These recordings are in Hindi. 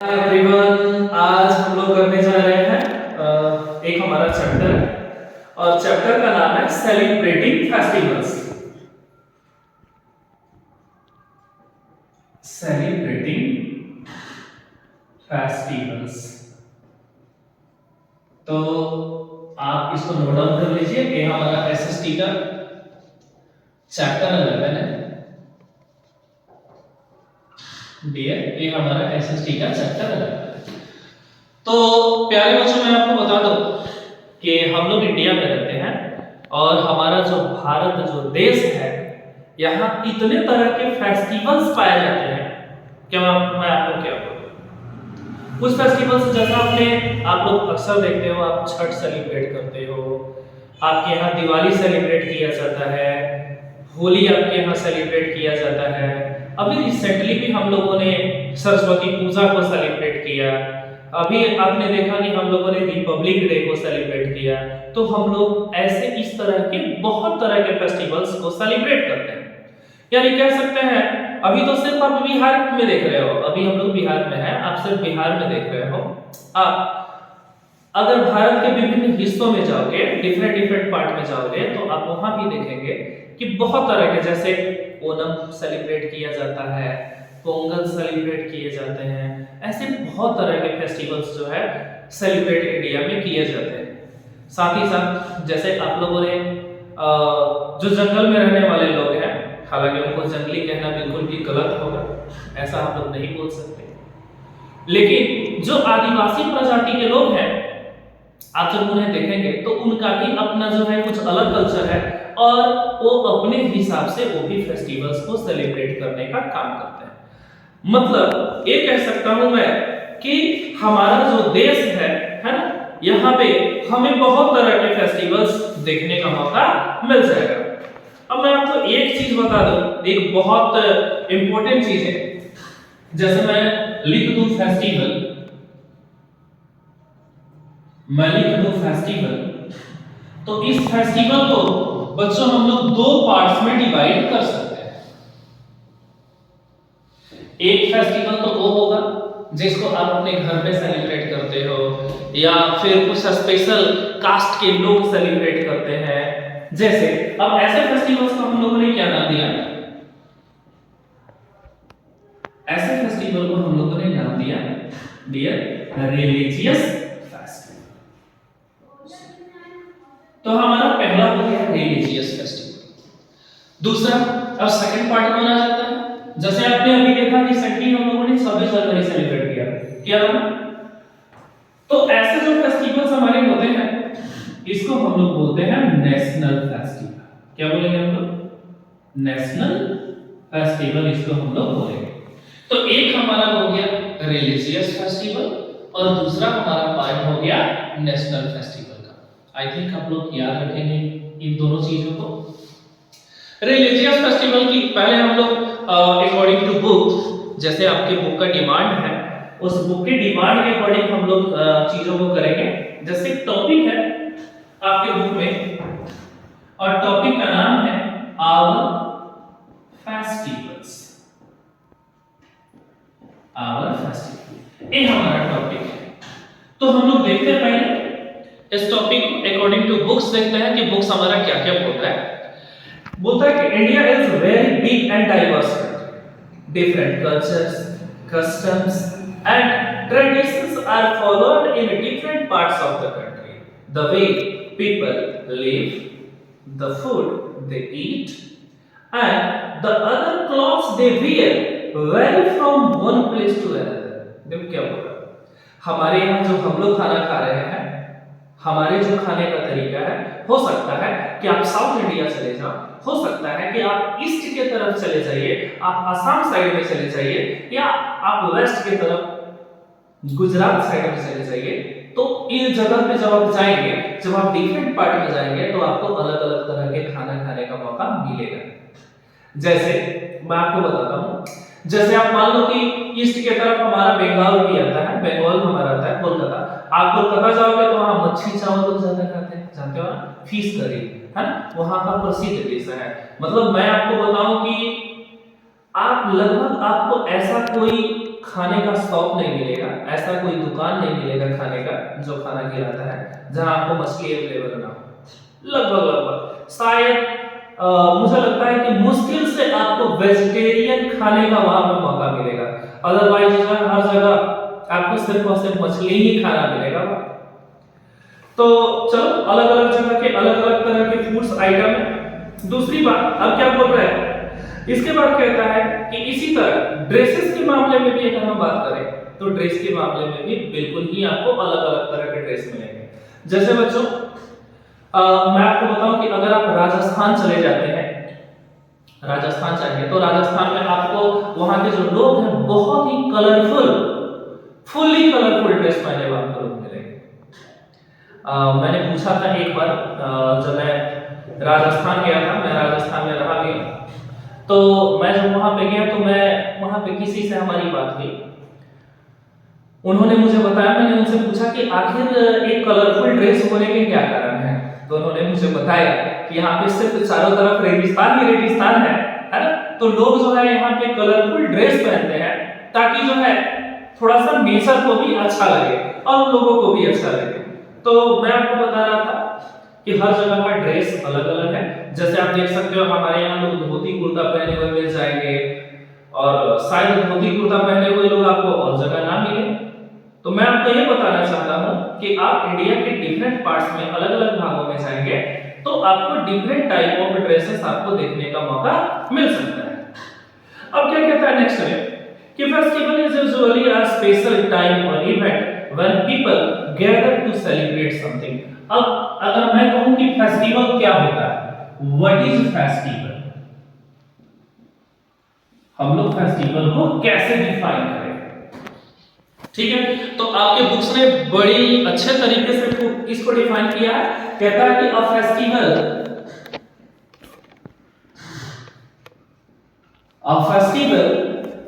एवरीवन, आज हम लोग करने जा रहे हैं एक हमारा चैप्टर और चैप्टर का नाम है सेलिब्रेटिंग फेस्टिवल्स। Celebrating festivals. तो आप इसको नोट डाउन कर लीजिए। ये हमारा एसएसटी का चैप्टर 11 है। डियर, ये हमारा एसएसटी का चैप्टर 11 है। तो प्यारे बच्चों, मैं आपको बता दूं कि हम लोग इंडिया में रहते हैं और हमारा जो भारत जो देश है, यहाँ इतने तरह के फेस्टिवल्स पाए जाते हैं कि मैं आपको क्या बोलूं। कुछ फेस्टिवल्स जैसा आप लोग अक्सर देखते हो, आप छठ सेलिब्रेट करते हो, आपके यहाँ दिवाली सेलिब्रेट किया जाता है, होली आपके यहाँ सेलिब्रेट किया जाता है। अभी रिसेंटली भी हम लोगों ने सरस्वती पूजा को सेलिब्रेट किया। अभी आपने देखा कि हम लोगों ने रिपब्लिक डे को सेलिब्रेट किया। तो हम लोग ऐसे इस तरह के बहुत तरह के फेस्टिवल्स को सेलिब्रेट करते हैं। यानी कह सकते हैं, अभी तो सिर्फ आप बिहार में देख रहे हो, अभी हम लोग बिहार में हैं, आप सिर्फ बिहार में देख रहे हो। आप अगर भारत के विभिन्न हिस्सों में जाओगे, डिफरेंट पार्ट में जाओगे, तो आप वहां भी देखेंगे कि बहुत तरह के, जैसे ओणम सेलिब्रेट किया जाता है, पोंगल सेलिब्रेट किए जाते हैं। ऐसे बहुत तरह के फेस्टिवल्स जो है सेलिब्रेट इंडिया में किए जाते हैं। साथ ही साथ जैसे आप लोगों ने जो जंगल में रहने वाले लोग हैं, हालांकि उनको जंगली कहना बिल्कुल भी गलत होगा, ऐसा आप लोग नहीं बोल सकते, लेकिन जो आदिवासी प्रजाति के लोग हैं, आप जब उन्हें देखेंगे तो उनका भी अपना जो है कुछ अलग कल्चर है और वो अपने हिसाब से वो भी फेस्टिवल्स को सेलिब्रेट करने का काम करते हैं। मतलब ये कह सकता हूं मैं कि हमारा जो देश है ना, यहाँ पे हमें बहुत तरह के फेस्टिवल्स देखने का मौका मिल जाएगा। अब मैं आपको एक चीज बता दूं, एक बहुत इंपॉर्टेंट चीज है। जैसे मैं लिख दूं फेस्टिवल, तो इस फेस्टिवल को बच्चों हम लोग दो पार्ट्स में डिवाइड कर सकते हैं। एक फेस्टिवल तो वो होगा जिसको आप अपने घर में सेलिब्रेट करते हो, या फिर कुछ स्पेशल कास्ट के लोग सेलिब्रेट करते हैं। जैसे अब ऐसे फेस्टिवल्स को हम लोगों ने क्या नाम दिया? ऐसे फेस्टिवल को हम लोगों ने नाम दिया डियर रिलीजियस फेस्टिवल। तो हमारा पहला हो गया रिलीजियस फेस्टिवल। दूसरा, अब सेकंड पार्ट कौन आ जाता है? जैसे आपने अभी देखा रिसेंटली हम लोगों ने 26 जनवरी सेलिब्रेट किया ना? तो ऐसे जो फेस्टिवल्स हमारे होते हैं, इसको हम लोग बोलते हैं नेशनल फेस्टिवल। क्या बोलेंगे हम लोग? नेशनल फेस्टिवल इसको हम लोग बोलेंगे। तो एक हमारा हो गया रिलीजियस फेस्टिवल और दूसरा हमारा पार्ट हो गया नेशनल फेस्टिवल का। आई थिंक आप लोग याद रखेंगे इन दोनों चीजों को। रिलीजियस फेस्टिवल की पहले हम लोग अकॉर्डिंग टू बुक, जैसे आपके बुक का डिमांड है, उस बुक के डिमांड के अकॉर्डिंग हम लोग चीजों को करेंगे। जैसे टॉपिक है आपके बुक में, और टॉपिक का नाम है आवर फेस्टिवल्स। आवर फेस्टिवल, ये हमारा टॉपिक है। तो हम लोग देखते हैं पहले इस टॉपिक अकॉर्डिंग टू बुक्स, देखते हैं कि बुक्स हमारा क्या क्या बोलता है। बोलता है कि India is very big and diverse country, different cultures, customs and traditions are followed in different parts of the country. The way people live, the food they eat and the other clothes they wear vary from one place to another. देखो क्या बोल रहा है, हमारे यहाँ जो हम लोग खाना खा रहे हैं, हमारे जो खाने का तरीका है, हो सकता है कि आप साउथ इंडिया चले जाओ, हो सकता है कि आप ईस्ट के तरफ चले जाइए, आप असम साइड में चले जाइए, या आप वेस्ट के तरफ गुजरात साइड में चले जाइए। तो इन जगह पे जब आप जाएंगे, जब आप डिफरेंट पार्ट में जाएंगे, तो आपको अलग अलग तरह के खाना खाने का मौका मिलेगा। जैसे मैं आपको बताता हूँ, जैसे आप मान लो कि ईस्ट के तरफ हमारा बंगाल भी आता है, बंगाल हमारा आता है कोलकाता। आप कोलकाता जाओगे तो वहां मच्छी चावल लोग ज्यादा खाते हैं, जानते हो ना, फिश करी है ना, वहां का प्रसिद्ध डिश है। मतलब मैं आपको बताऊं कि आप लगभग आपको ऐसा कोई खाने का शॉप नहीं मिलेगा, ऐसा कोई दुकान नहीं मिलेगा खाने का जो खाना खिलाता है जहां आपको मछली अवेलेबल ना हो। लगभग शायद मुझे लगता है कि मुश्किल से आपको वेजिटेरियन खाने का वहां पे मौका मिलेगा, अदरवाइज हर जगह आपको सिर्फ और सिर्फ मछली ही खाना मिलेगा। तो चलो, अलग अलग जगह के अलग अलग तरह के फूड्स आइटम है। दूसरी बात, अब क्या बोल रहा है, इसके बाद कहता है कि इसी तरह ड्रेसेस के मामले में भी अगर हम बात करें तो ड्रेस के मामले में भी बिल्कुल ही आपको अलग अलग तरह के ड्रेस मिलेंगे। जैसे बच्चों मैं आपको बताऊं कि अगर आप राजस्थान चले जाते हैं, राजस्थान जाएंगे तो राजस्थान में आपको वहां के जो लोग हैं बहुत ही कलरफुल, फुल्ली कलरफुल ड्रेस पहने हुए आपको लोग मिलेंगे। मैंने पूछा था एक बार जब मैं राजस्थान गया था, मैं राजस्थान में रहा भी, तो मैं जब वहां पे गया तो मैं वहां पे किसी से हमारी बात हुई, उन्होंने मुझे बताया, मैंने उनसे पूछा कि आखिर एक कलरफुल ड्रेस होने के क्या कारण है, तो उन्होंने मुझे बताया कि यहाँ पे सिर्फ चारों तरफ रेगिस्तान ही रेगिस्तान है ना, तो लोग जो है यहाँ पे कलरफुल ड्रेस पहनते हैं ताकि जो है थोड़ा सा नेचर को भी अच्छा लगे और लोगों को भी अच्छा लगे। तो मैं आपको बता रहा था कि हर जगह का ड्रेस अलग अलग है। जैसे आप देख सकते हो हमारे यहाँ लोग धोती कुर्ता पहने हुए मिल जाएंगे, और शायद धोती कुर्ता पहने हुए लोग आपको और जगह ना मिले। तो मैं आपको ये बताना चाहता हूँ कि आप इंडिया के डिफरेंट पार्ट्स में अलग अलग भागों में जाएंगे तो आपको डिफरेंट टाइप ऑफ ड्रेसेस आपको देखने का मौका मिल सकता है। अब क्या कहता है नेक्स्ट में कि festival is usually a special time और event when people gather to celebrate something. अब अगर मैं कहूं कि फेस्टिवल क्या होता है, व्हाट इज फेस्टिवल, हम लोग फेस्टिवल को कैसे डिफाइन करें, ठीक है। तो आपके बुक्स ने बड़ी अच्छे तरीके से इसको डिफाइन किया है। कहता है कि a festival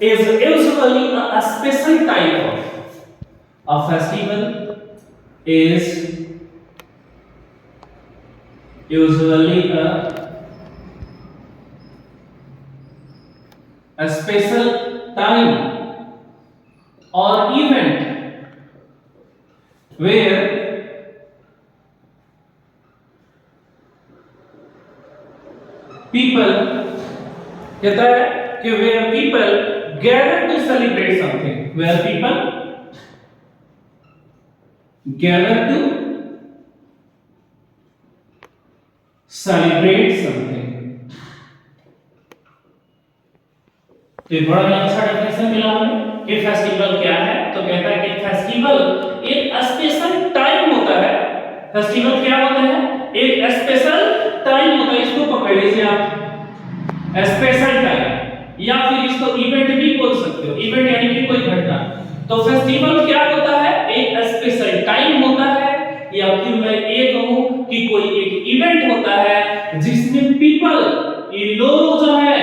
is usually a special type of, a festival is usually a special time or event where people, कहता है कि where people gather to celebrate something, where people gather to celebrate something। तो ये बड़ा अच्छा डेफिनेशन मिला हमें कि फेस्टिवल क्या है। तो कहता है कि फेस्टिवल एक स्पेशल टाइम होता है। फेस्टिवल क्या होता है, एक स्पेशल टाइम होता है, इसको पकड़ लीजिए आप, स्पेशल टाइम, या फिर इसको इवेंट भी बोल सकते हो, इवेंट यानी कि कोई घटना। तो फेस्टिवल क्या होता है, एक स्पेशल टाइम होता है, या फिर मैं ये कहूं कि कोई एक इवेंट होता है जिसमें पीपल, ये लोग जो है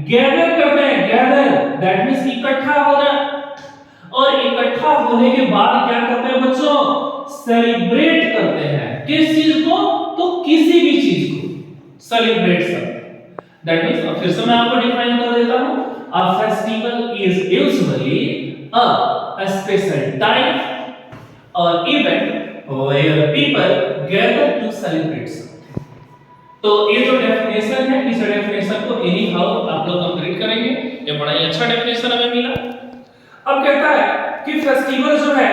गैदर करते हैं, गैदर दैट मींस इकट्ठा होना, और इकट्ठा होने के बाद क्या करते हैं बच्चों, सेलिब्रेट करते हैं। किस चीज को, तो किसी भी चीज को सेलिब्रेट करते हैं। दैट मींस, फिर से मैं आपको डिफाइन कर देता हूं, a festival is usually a special time और event where people gather to celebrate something. तो ये जो डेफिनेशन है, इस डेफिनेशन को एनी हाउ आप लोग कंप्लीट करेंगे। ये बड़ा ही अच्छा डेफिनेशन हमें मिला। अब कहता है कि फेस्टिवल जो है,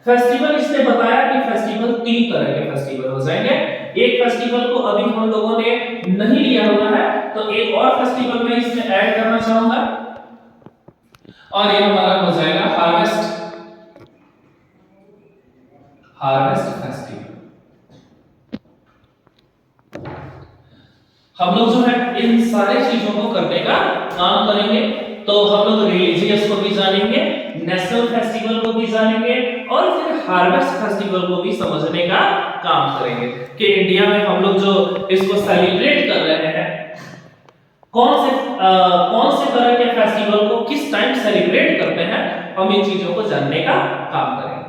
फेस्टिवल इसने बताया कि फेस्टिवल 3 तरह के फेस्टिवल हो जाएंगे। एक फेस्टिवल को अभी हम लोगों ने नहीं लिया हुआ है, तो एक और फेस्टिवल में इसमें ऐड करना चाहूंगा, और ये हमारा हो जाएगा हार्वेस्ट फेस्टिवल। हम लोग जो है इन सारे चीजों को करने का काम करेंगे। तो हम लोग रिलीजियस को भी जानेंगे, नेशनल फेस्टिवल को भी जानेंगे, और फिर हार्वेस्ट फेस्टिवल को भी समझने का काम करेंगे कि इंडिया में हम लोग जो इसको सेलिब्रेट कर रहे हैं, कौन से तरह के फेस्टिवल को किस टाइम सेलिब्रेट करते हैं, हम इन चीजों को जानने का काम करेंगे।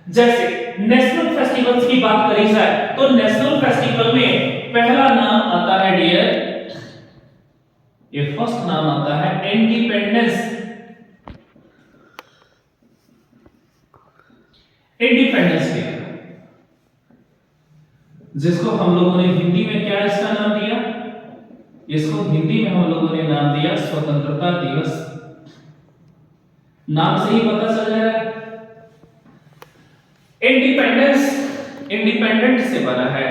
जैसे नेशनल फेस्टिवल्स की बात करी जाए तो नेशनल फेस्टिवल में पहला नाम आता है डियर, ये फर्स्ट नाम आता है इंडिपेंडेंस इंडिपेंडेंस डे, जिसको हम लोगों ने हिंदी में क्या इसका नाम दिया, इसको हिंदी में हम लोगों ने नाम दिया स्वतंत्रता दिवस। नाम से ही पता चल रहा है इंडिपेंडेंस इंडिपेंडेंट से बना है,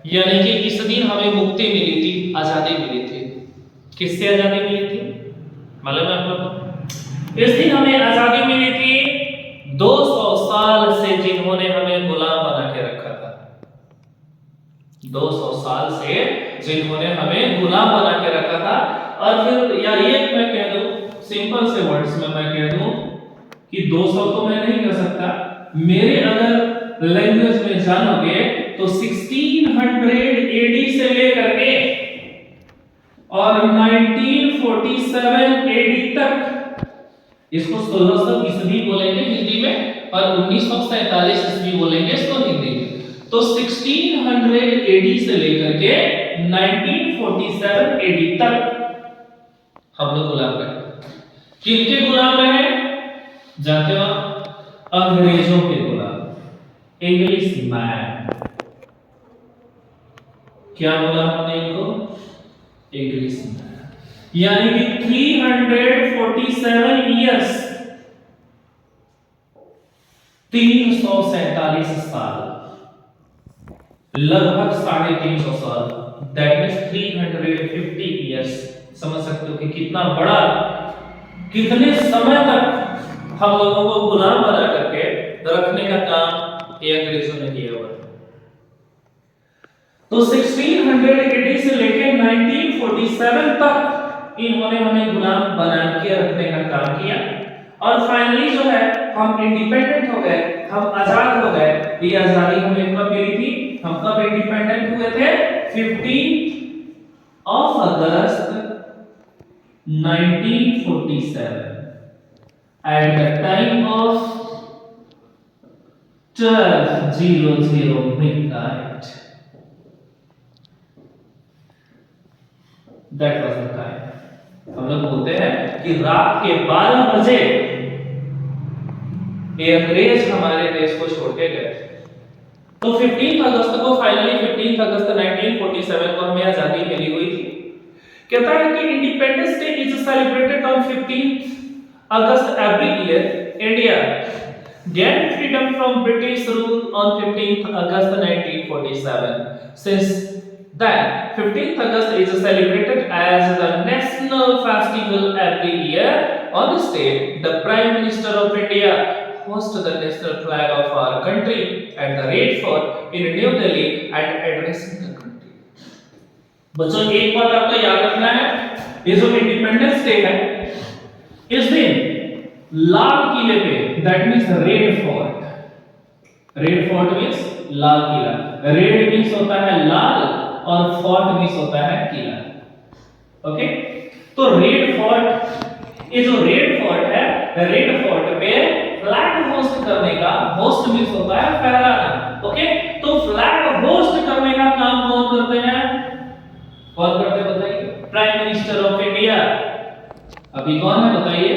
यानी कि इस दिन हमें मुक्ति मिली थी, आजादी मिली थी। किससे आजादी मिली थी मालूम है आप लोगों को? इस दिन हमें आजादी मिली थी 200 साल से जिन्होंने हमें गुलाम बना के रखा था। 200 साल से जिन्होंने हमें गुलाम बना के रखा था। और फिर या ये मैं कह दूं सिंपल से वर्ड्स में मैं कह दूं कि 200 तो मैं नहीं कह सकता, मेरे अगर लैंग्वेज में जानोगे तो 1600 एडी से लेकर के और 1947 एडी तक, इसको 1600 ईस्वी बोलेंगे हिंदी में और 1947 ईस्वी बोलेंगे इसको हिंदी में। तो 1600 एडी से लेकर के 1947 एडी तक हम लोग गुलाम रहे। किनके गुलाम रहे जानते हो? अंग्रेजों के गुलाम, इंग्लिश मैन। क्या बोला हमने इनको? English man. यानी कि 347 ईयर्स, 347 साल, लगभग 350 साल, दैट मीन्स 350 ईयर्स। समझ सकते हो कि कितना बड़ा, कितने समय तक हम लोगों को गुलाम बना करके रखने का काम ये अंग्रेजों ने किया हुआ। तो 1600 एडी से लेकर 1947 तक इन्होंने हमें गुलाम बना के रखने का काम किया। और फाइनली जो है हम इंडिपेंडेंट हो गए, हम आजाद हो गए। ये आजादी हमें कब मिली थी? हम कब इंडिपेंडेंट हुए थे? 15 अगस्त 1947 at the time of 12:00 midnight. That was the time. हम लोग बोलते हैं कि रात के 12 बजे ये अंग्रेज हमारे देश को छोड़ के गए। तो 15 अगस्त को फाइनली 15 अगस्त 1947 को हमें आजादी मिली हुई थी। कहता है कि independence day is celebrated on 15 August every year. India gained freedom from British rule on 15th August 1947. Since then, 15th August is celebrated as the national festival every year. On this day, the Prime Minister of India hosts the national flag of our country at the Red Fort in New Delhi and addressing the country. बच्चों एक बात आपको याद रखना है, ये जो इंडिपेंडेंस डे है इस दिन लाल किले पे, that means red fort, red fort means Lal Qila, red means होता है लाल और फोर्ट मींस होता है किला। ओके, तो रेड फोर्ट, ये जो रेड फोर्ट है, रेड फोर्ट पे फ्लैग होस्ट करने का, होस्ट मींस होता है फहराना। ओके, तो फ्लैग होस्ट करने का काम कौन करते हैं? कौन करते बताइए? Prime minister of India. अभी कौन है बताइए?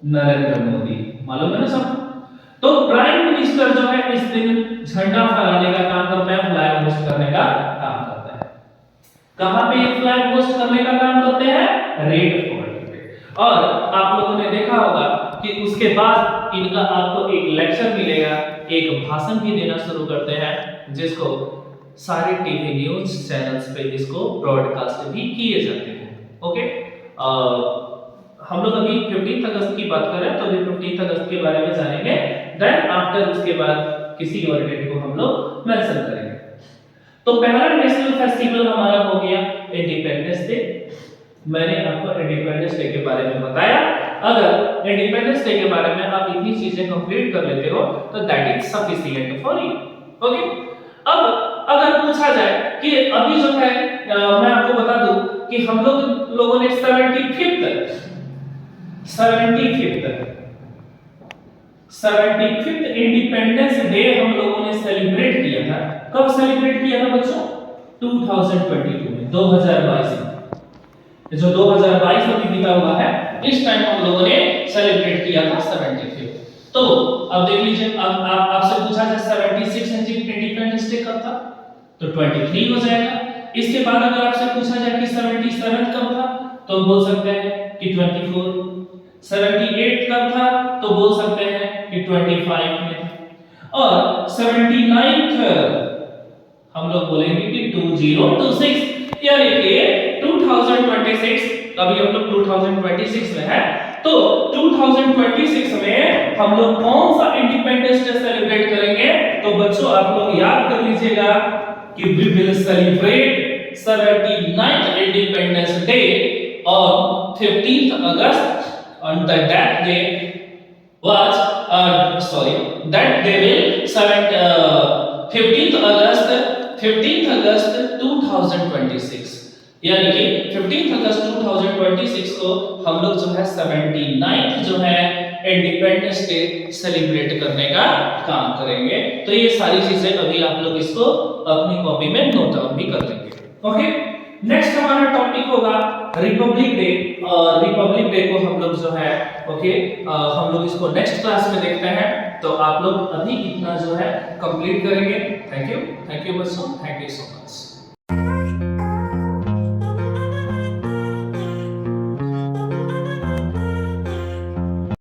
नरेंद्र मोदी। मालूम है ना सब? तो प्राइम मिनिस्टर जो है इस दिन झंडा फहराने का काम करता है, फ्लैग होस्ट करने का काम करता है। कहां पे ये फ्लैग होस्ट करने का काम करते हैं? रेड फोर्ट पे। और आप लोगों ने देखा होगा कि उसके बाद इनका आपको एक लेक्चर मिलेगा, एक भाषण भी देना शुरू करते हैं, जिसको सारे टीवी न्यूज चैनल्स पे इसको ब्रॉडकास्ट भी किए जाते हैं। ओके, हम लोग अभी 15 अगस्त की बात कर रहे हैं, तो अभी 15 अगस्त के बारे में जानेंगे। देन आफ्टर उसके बाद किसी और डेट को हम लोग मेंशन करेंगे। तो पहला नेशनल फेस्टिवल हमारा हो गया इंडिपेंडेंस डे। मैंने आपको इंडिपेंडेंस डे के बारे में बताया। अगर इंडिपेंडेंस डे के बारे में आप इतनी चीजें कंप्लीट कर लेते हो तो that is sufficient for you. Okay, अब अगर पूछा जाए कि अभी जो है मैं आपको बता दूं कि हम लोगों ने 75th इंडिपेंडेंस डे हम लोगों ने सेलिब्रेट किया था। कब सेलिब्रेट किया था बच्चों? 2022 में, 2022 में। जो 2022 अभी बीता हुआ है, इस टाइम हम लोगों ने सेलिब्रेट किया था 75th। तो अब देख लीजिए, अब आप आपसे पूछा जाए 76 इंडिपेंडेंस डे कब था, तो 23 हो जाएगा। इसके बाद अगर आपसे पूछा जाए कि 77 कब था, तो बोल सकते हैं कि 24। 78 कब था, तो बोल सकते हैं कि 25 में। और 79th हम लोग बोलेंगे कि 2026, यानी कि 2026, अभी हम लोग 2026 में है, तो 2026 में हम लोग कौन सा इंडिपेंडेंस डे सेलिब्रेट करेंगे? तो बच्चों आप लोग याद कर लीजिएगा कि we will celebrate 79th independence day on 15th August, on that day was that day will 15th August 2026, यानी कि 15th अगस्त 2026 को हम लोग जो है 79th जो है इंडिपेंडेंस डे सेलिब्रेट करने का काम करेंगे। तो ये सारी चीजें अभी आप लोग इसको अपनी कॉपी में नोट डाउन भी कर लेंगे। ओके, नेक्स्ट हमारा टॉपिक होगा रिपब्लिक डे। और रिपब्लिक डे को हम लोग जो है हम लोग इसको नेक्स्ट क्लास में देखते हैं। तो आप लोग अभी इतना जो है कंप्लीट करेंगे। थैंक यू बच्चों, थैंक यू सो मच।